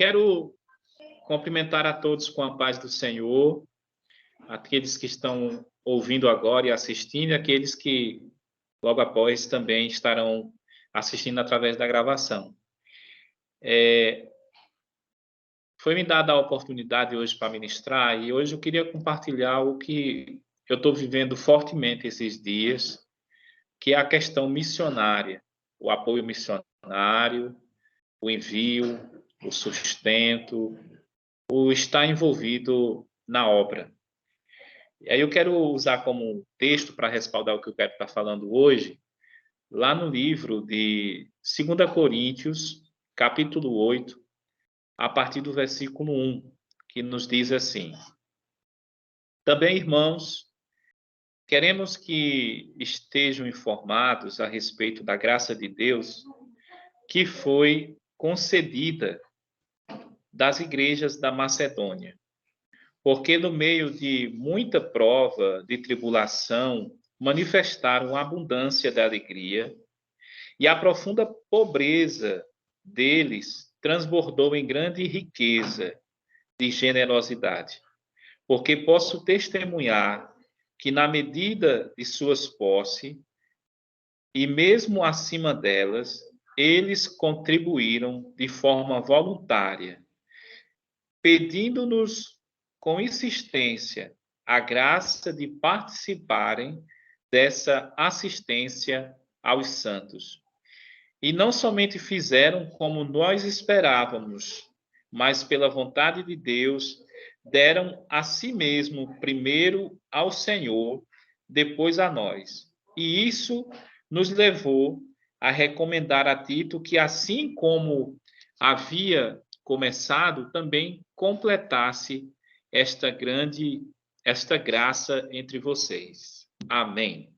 quero cumprimentar a todos com a paz do Senhor, aqueles que estão ouvindo agora e assistindo, e aqueles que logo após também estarão assistindo através da gravação. Foi-me dada a oportunidade hoje para ministrar, e hoje eu queria compartilhar o que eu estou vivendo fortemente esses dias, que é a questão missionária, o apoio missionário, o envio, o sustento, o estar envolvido na obra. E aí eu quero usar como texto para respaldar o que eu quero estar falando hoje, lá no livro de 2 Coríntios, capítulo 8, a partir do versículo 1, que nos diz assim: Também, irmãos, queremos que estejam informados a respeito da graça de Deus que foi concedida das igrejas da Macedônia. Porque no meio de muita prova, de tribulação, manifestaram a abundância da alegria, e a profunda pobreza deles transbordou em grande riqueza de generosidade. Porque posso testemunhar que, na medida de suas posses, e mesmo acima delas, eles contribuíram de forma voluntária, pedindo-nos com insistência a graça de participarem dessa assistência aos santos. E não somente fizeram como nós esperávamos, mas pela vontade de Deus, deram a si mesmo primeiro ao Senhor, depois a nós. E isso nos levou a recomendar a Tito que, assim como havia começado, também completasse esta graça entre vocês. Amém.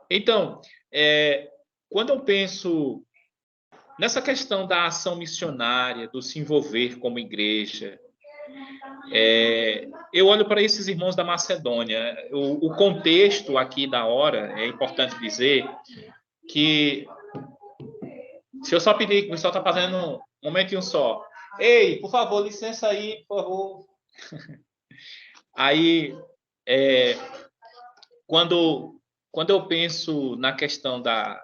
Então, quando eu penso nessa questão da ação missionária, do se envolver como igreja, eu olho para esses irmãos da Macedônia. O contexto aqui da hora, é importante dizer que, se eu só pedir, que o pessoal está fazendo um momentinho só. Ei, por favor, licença aí, por favor. Aí, quando eu penso na questão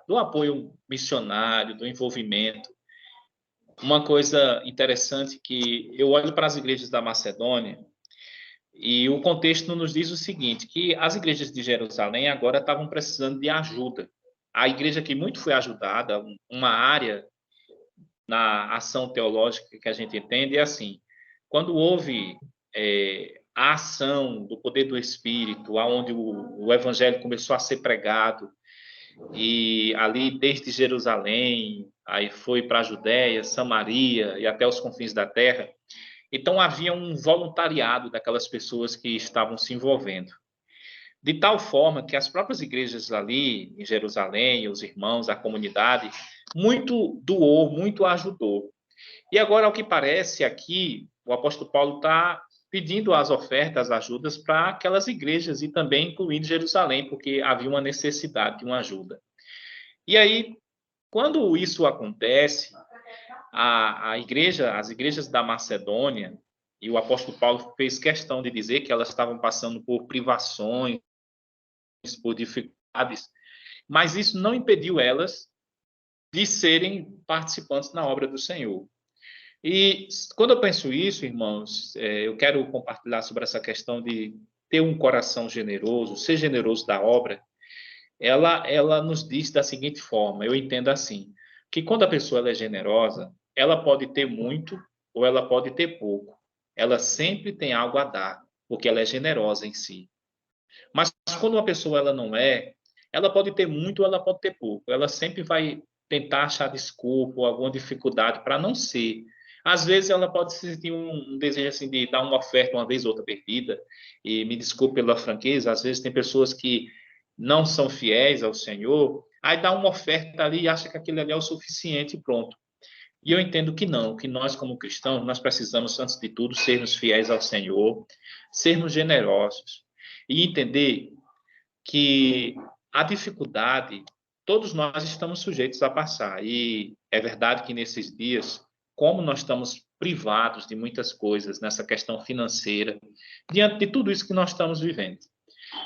do apoio missionário, do envolvimento, uma coisa interessante que eu olho para as igrejas da Macedônia, e o contexto nos diz o seguinte, que as igrejas de Jerusalém agora estavam precisando de ajuda. A igreja que muito foi ajudada, uma área na ação teológica que a gente entende é assim: quando houve a ação do poder do Espírito, aonde o evangelho começou a ser pregado, e ali desde Jerusalém, aí foi para a Judéia, Samaria e até os confins da terra, então havia um voluntariado daquelas pessoas que estavam se envolvendo. De tal forma que as próprias igrejas ali em Jerusalém, os irmãos, a comunidade, muito doou, muito ajudou. E agora, ao que parece, aqui, o apóstolo Paulo está pedindo as ofertas, as ajudas para aquelas igrejas e também incluindo Jerusalém, porque havia uma necessidade de uma ajuda. E aí, quando isso acontece, as igrejas da Macedônia, e o apóstolo Paulo fez questão de dizer que elas estavam passando por privações, por dificuldades, mas isso não impediu elas de serem participantes na obra do Senhor. E quando eu penso isso, irmãos, eu quero compartilhar sobre essa questão de ter um coração generoso, ser generoso da obra. Ela nos diz da seguinte forma, eu entendo assim, que quando a pessoa ela é generosa, ela pode ter muito ou ela pode ter pouco. Ela sempre tem algo a dar, porque ela é generosa em si. Mas quando uma pessoa ela não é, ela pode ter muito ou ela pode ter pouco. Ela sempre vai tentar achar desculpa ou alguma dificuldade para não ser. Às vezes ela pode sentir um desejo assim de dar uma oferta uma vez ou outra perdida. E me desculpe pela franqueza, às vezes tem pessoas que não são fiéis ao Senhor, aí dá uma oferta ali e acha que aquilo ali é o suficiente e pronto. E eu entendo que não, que nós como cristãos, nós precisamos, antes de tudo, sermos fiéis ao Senhor, sermos generosos e entender que a dificuldade, todos nós estamos sujeitos a passar. E é verdade que nesses dias, como nós estamos privados de muitas coisas nessa questão financeira, diante de tudo isso que nós estamos vivendo.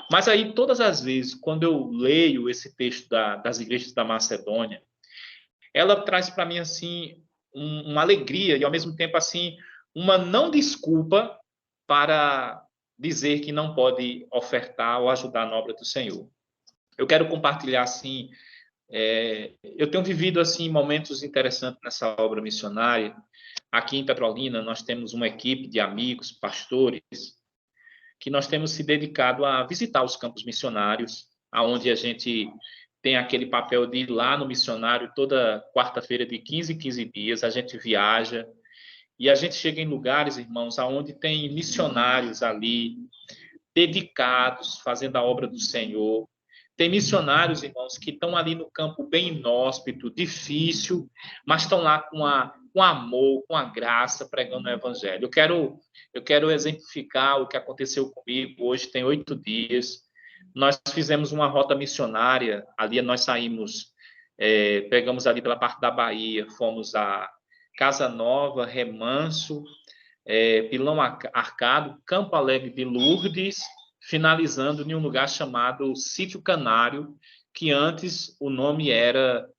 Mas aí, todas as vezes, quando eu leio esse texto das igrejas da Macedônia, ela traz para mim, assim, uma alegria e, ao mesmo tempo, assim, uma não desculpa para dizer que não pode ofertar ou ajudar na obra do Senhor. Eu quero compartilhar, assim, eu tenho vivido, assim, momentos interessantes nessa obra missionária. Aqui em Petrolina, nós temos uma equipe de amigos, pastores, que nós temos se dedicado a visitar os campos missionários, aonde a gente tem aquele papel de ir lá no missionário toda quarta-feira de 15 em 15 dias, a gente viaja e a gente chega em lugares, irmãos, aonde tem missionários ali dedicados, fazendo a obra do Senhor. Tem missionários, irmãos, que estão ali no campo bem inóspito, difícil, mas estão lá com amor, com a graça, pregando o evangelho. Eu quero exemplificar o que aconteceu comigo. Hoje tem 8 dias. Nós fizemos uma rota missionária. Ali nós saímos, pegamos ali pela parte da Bahia, fomos a Casa Nova, Remanso, Pilão Arcado, Campo Alegre de Lourdes, finalizando em um lugar chamado Sítio Canário, que antes o nome era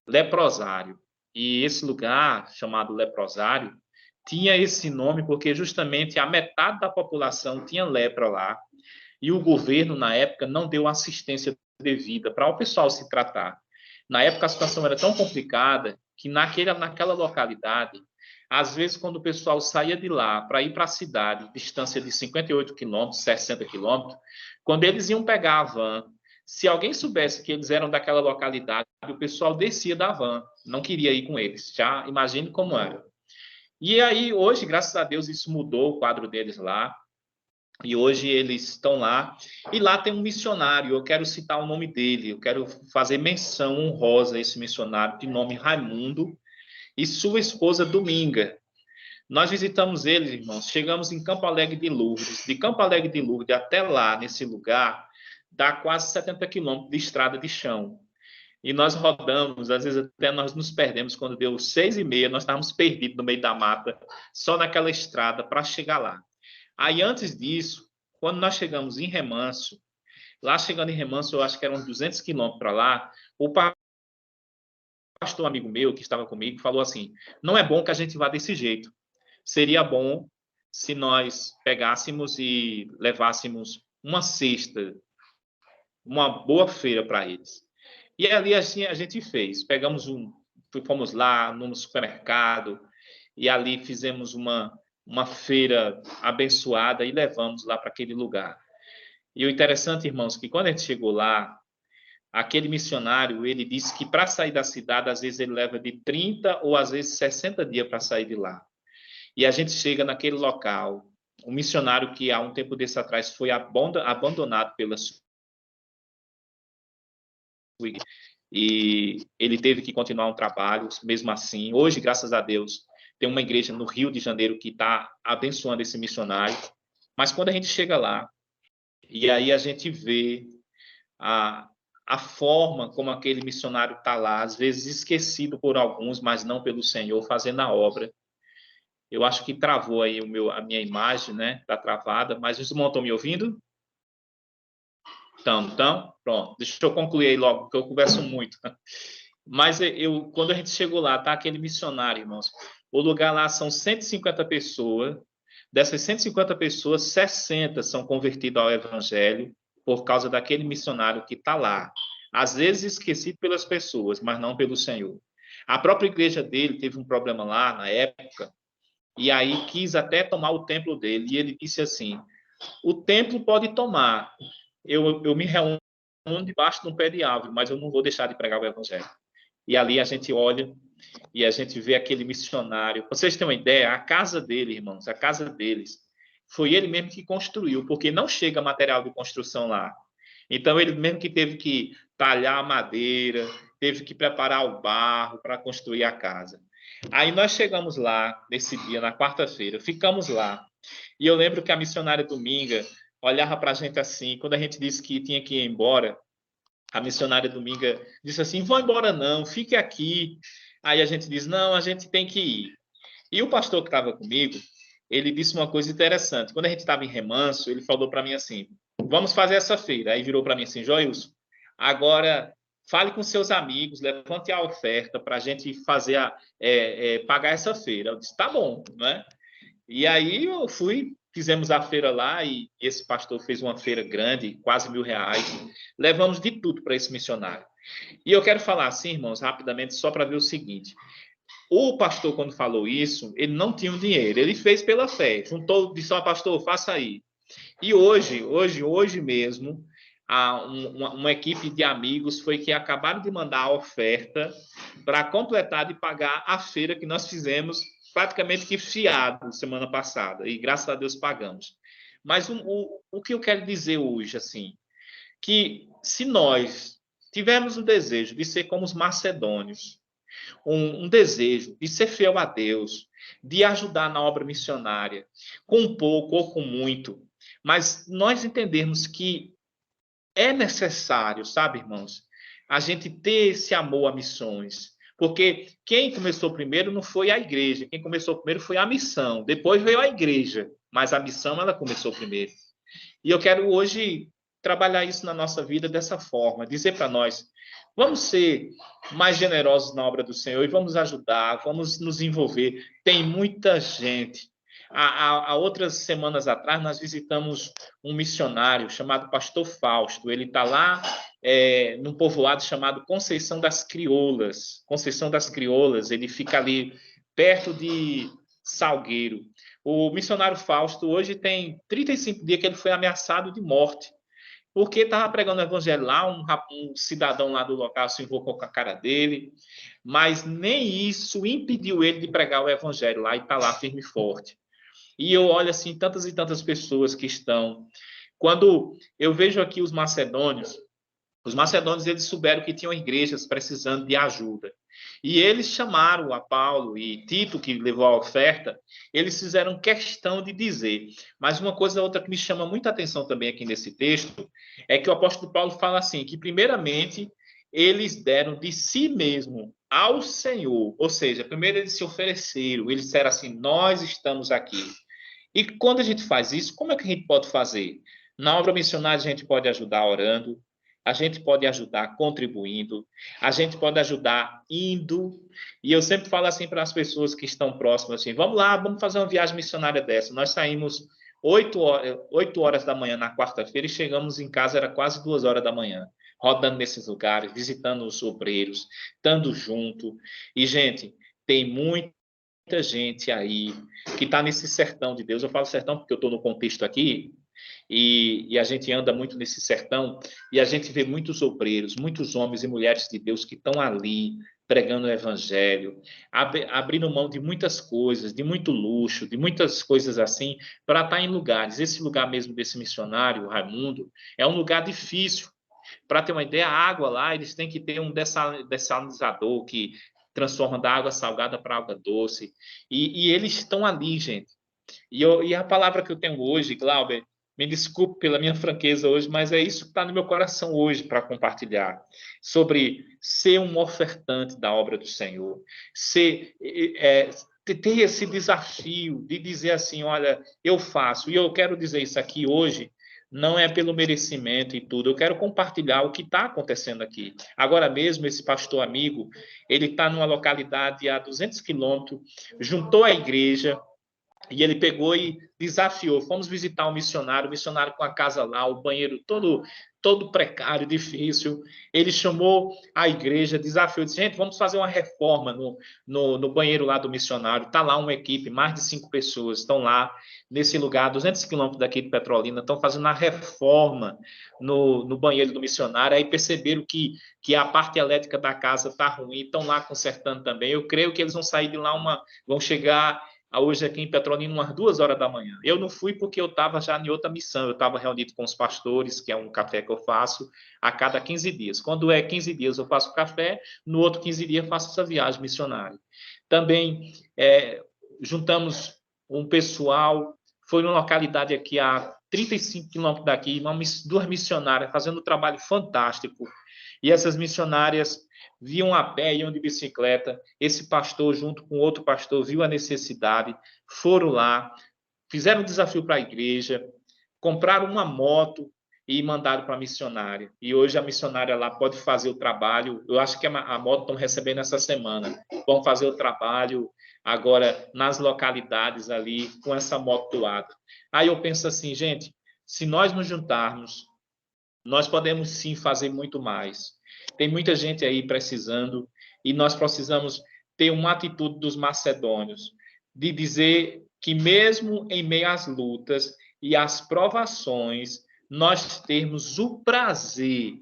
Leprosário. E esse lugar, chamado Leprosário, tinha esse nome porque justamente a metade da população tinha lepra lá, e o governo, na época, não deu assistência devida para o pessoal se tratar. Na época, a situação era tão complicada que naquela localidade, às vezes, quando o pessoal saía de lá para ir para a cidade, distância de 58 quilômetros, 60 quilômetros, quando eles iam pegar a van, se alguém soubesse que eles eram daquela localidade, o pessoal descia da van, não queria ir com eles. Já imagine como era. E aí, hoje, graças a Deus, isso mudou o quadro deles lá. E hoje eles estão lá. E lá tem um missionário, eu quero citar o nome dele, eu quero fazer menção honrosa a esse missionário, de nome Raimundo, e sua esposa Dominga. Nós visitamos eles, irmãos, chegamos em Campo Alegre de Lourdes. De Campo Alegre de Lourdes até lá, nesse lugar, dá quase 70 quilômetros de estrada de chão. E nós rodamos, às vezes até nós nos perdemos, quando deu 6h30, nós estávamos perdidos no meio da mata, só naquela estrada para chegar lá. Aí, antes disso, quando nós chegamos em Remanso, lá chegando em Remanso, eu acho que eram uns 200 quilômetros para lá, o pastor amigo meu que estava comigo falou assim, não é bom que a gente vá desse jeito. Seria bom se nós pegássemos e levássemos uma cesta, uma boa feira para eles. E ali assim a gente fez. Fomos lá no supermercado e ali fizemos uma feira abençoada e levamos lá para aquele lugar. E o interessante, irmãos, que quando a gente chegou lá, aquele missionário, ele disse que para sair da cidade, às vezes ele leva de 30 ou às vezes 60 dias para sair de lá. E a gente chega naquele local, um missionário que há um tempo desse atrás foi abandonado pela sua igreja, e ele teve que continuar um trabalho, mesmo assim. Hoje, graças a Deus, tem uma igreja no Rio de Janeiro que está abençoando esse missionário. Mas quando a gente chega lá, e aí a gente vê a forma como aquele missionário está lá, às vezes esquecido por alguns, mas não pelo Senhor, fazendo a obra. Eu acho que travou aí a minha imagem, né? Está travada, mas os irmãos estão me ouvindo? Então, pronto. Deixa eu concluir aí logo, porque eu converso muito. Mas quando a gente chegou lá, tá aquele missionário, irmãos. O lugar lá são 150 pessoas. Dessas 150 pessoas, 60 são convertidas ao evangelho por causa daquele missionário que está lá. Às vezes esquecido pelas pessoas, mas não pelo Senhor. A própria igreja dele teve um problema lá na época, e aí quis até tomar o templo dele. E ele disse assim, o templo pode tomar, eu me reúno debaixo de um pé de árvore, mas eu não vou deixar de pregar o evangelho. E ali a gente olha e a gente vê aquele missionário. Pra vocês terem uma ideia, a casa dele, irmãos, a casa deles, foi ele mesmo que construiu, porque não chega material de construção lá. Então, ele mesmo que teve que talhar a madeira, teve que preparar o barro para construir a casa. Aí nós chegamos lá, nesse dia, na quarta-feira, ficamos lá. E eu lembro que a missionária Dominga olhava para a gente assim, quando a gente disse que tinha que ir embora, a missionária Dominga disse assim, vão embora não, fique aqui. Aí a gente diz, não, a gente tem que ir. E o pastor que estava comigo, ele disse uma coisa interessante. Quando a gente estava em Remanso, ele falou para mim assim, vamos fazer essa feira. Aí virou para mim assim, Joilson, agora fale com seus amigos, levante a oferta para a gente fazer pagar essa feira. Eu disse, tá bom, né? E aí eu fui, fizemos a feira lá e esse pastor fez uma feira grande, quase R$ 1.000. Levamos de tudo para esse missionário. E eu quero falar assim, irmãos, rapidamente, só para ver o seguinte. O pastor, quando falou isso, ele não tinha o dinheiro, ele fez pela fé. Juntou, disse, ó, pastor, faça aí. E hoje mesmo, uma equipe de amigos foi que acabaram de mandar a oferta para completar de pagar a feira que nós fizemos praticamente que fiado semana passada. E graças a Deus pagamos. Mas o que eu quero dizer hoje, assim, que se nós tivermos o desejo de ser como os macedônios, um desejo de ser fiel a Deus, de ajudar na obra missionária, com pouco ou com muito, mas nós entendermos que é necessário, sabe, irmãos, a gente ter esse amor a missões. Porque quem começou primeiro não foi a igreja, quem começou primeiro foi a missão, depois veio a igreja, mas a missão ela começou primeiro. E eu quero hoje trabalhar isso na nossa vida dessa forma, dizer para nós, vamos ser mais generosos na obra do Senhor e vamos ajudar, vamos nos envolver. Tem muita gente. Há outras semanas atrás, nós visitamos um missionário chamado Pastor Fausto. Ele está lá num povoado chamado Conceição das Crioulas. Conceição das Crioulas, ele fica ali perto de Salgueiro. O missionário Fausto hoje tem 35 dias que ele foi ameaçado de morte, porque estava pregando o evangelho lá, um cidadão lá do local se invocou com a cara dele, mas nem isso impediu ele de pregar o evangelho lá e está lá firme e forte. E eu olho assim, tantas e tantas pessoas que estão. Quando eu vejo aqui os macedônios eles souberam que tinham igrejas precisando de ajuda. E eles chamaram a Paulo e Tito, que levou a oferta, eles fizeram questão de dizer. Mas uma coisa outra que me chama muita atenção também aqui nesse texto é que o apóstolo Paulo fala assim, que primeiramente eles deram de si mesmo ao Senhor. Ou seja, primeiro eles se ofereceram, eles disseram assim, nós estamos aqui. E quando a gente faz isso, como é que a gente pode fazer? Na obra missionária, a gente pode ajudar orando, a gente pode ajudar contribuindo, a gente pode ajudar indo. E eu sempre falo assim para as pessoas que estão próximas, assim, vamos lá, vamos fazer uma viagem missionária dessa. Nós saímos 8 horas da manhã na quarta-feira e chegamos em casa, era quase 2 horas da manhã, rodando nesses lugares, visitando os obreiros, estando junto. E, gente, tem muita gente aí que está nesse sertão de Deus. Eu falo sertão porque eu estou no contexto aqui, e a gente anda muito nesse sertão, e a gente vê muitos obreiros, muitos homens e mulheres de Deus que estão ali pregando o evangelho, abrindo mão de muitas coisas, de muito luxo, de muitas coisas assim, para estar em lugares. Esse lugar mesmo desse missionário, Raimundo, é um lugar difícil. Para ter uma ideia, a água lá, eles têm que ter um dessalinizador que transforma da água salgada para água doce. E eles estão ali, gente. E a palavra que eu tenho hoje, Glauber, me desculpe pela minha franqueza hoje, mas é isso que está no meu coração hoje para compartilhar. Sobre ser um ofertante da obra do Senhor. Ter esse desafio de dizer assim, olha, eu faço. E eu quero dizer isso aqui hoje, não é pelo merecimento e tudo. Eu quero compartilhar o que está acontecendo aqui. Agora mesmo, esse pastor amigo, ele está numa localidade a 200 quilômetros, juntou a igreja, e ele pegou e desafiou. Fomos visitar um missionário, o missionário com a casa lá, o banheiro todo precário, difícil. Ele chamou a igreja, desafiou, disse, gente, vamos fazer uma reforma no banheiro lá do missionário. Está lá uma equipe, mais de 5 pessoas, estão lá nesse lugar, 200 quilômetros daqui de Petrolina, estão fazendo a reforma no banheiro do missionário. Aí perceberam que a parte elétrica da casa está ruim, estão lá consertando também. Eu creio que eles vão sair de lá, vão chegar hoje aqui em Petrolina, umas 2 horas da manhã. Eu não fui porque eu estava já em outra missão, eu estava reunido com os pastores, que é um café que eu faço a cada 15 dias. Quando é 15 dias eu faço café, no outro 15 dias eu faço essa viagem missionária. Também juntamos um pessoal, foi numa localidade aqui a 35 quilômetros daqui, 2 missionárias fazendo um trabalho fantástico. E essas missionárias viam a pé, iam de bicicleta. Esse pastor, junto com outro pastor, viu a necessidade, foram lá, fizeram um desafio para a igreja, compraram uma moto e mandaram para a missionária. E hoje a missionária lá pode fazer o trabalho. Eu acho que a moto estão recebendo essa semana. Vão fazer o trabalho agora nas localidades ali com essa moto do lado. Aí eu penso assim, gente, se nós nos juntarmos, nós podemos sim fazer muito mais. Tem muita gente aí precisando e nós precisamos ter uma atitude dos macedônios, de dizer que mesmo em meio às lutas e às provações, nós termos o prazer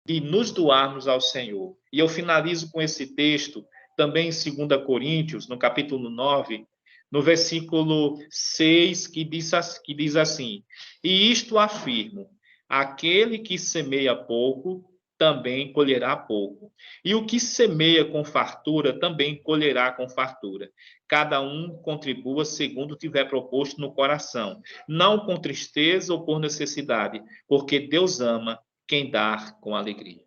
de nos doarmos ao Senhor. E eu finalizo com esse texto, também em 2 Coríntios, no capítulo 9, no versículo 6, que diz assim: E isto afirmo, aquele que semeia pouco, também colherá pouco. E o que semeia com fartura, também colherá com fartura. Cada um contribua segundo tiver proposto no coração, não com tristeza ou por necessidade, porque Deus ama quem dá com alegria.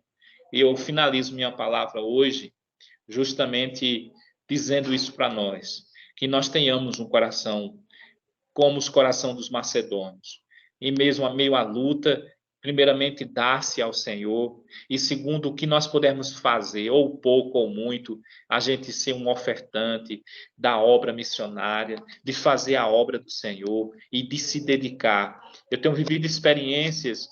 Eu finalizo minha palavra hoje justamente dizendo isso para nós, que nós tenhamos um coração como os corações dos macedônios. E mesmo a meio à luta, primeiramente dar-se ao Senhor, e segundo, o que nós pudermos fazer, ou pouco ou muito, a gente ser um ofertante da obra missionária, de fazer a obra do Senhor e de se dedicar. Eu tenho vivido experiências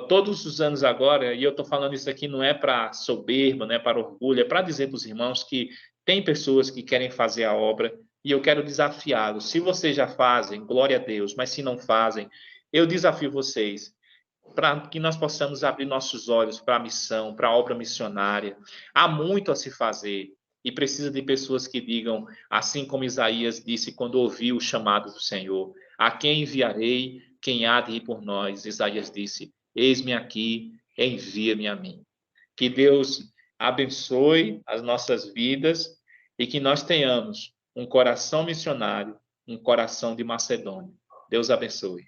todos os anos agora, e eu estou falando isso aqui não é para soberba, não é para orgulho, é para dizer para os irmãos que tem pessoas que querem fazer a obra, e eu quero desafiá-los. Se vocês já fazem, glória a Deus, mas se não fazem, eu desafio vocês para que nós possamos abrir nossos olhos para a missão, para a obra missionária. Há muito a se fazer e precisa de pessoas que digam, assim como Isaías disse quando ouviu o chamado do Senhor: a quem enviarei, quem há de ir por nós? Isaías disse: eis-me aqui, envia-me a mim. Que Deus abençoe as nossas vidas e que nós tenhamos um coração missionário, um coração de Macedônia. Deus abençoe.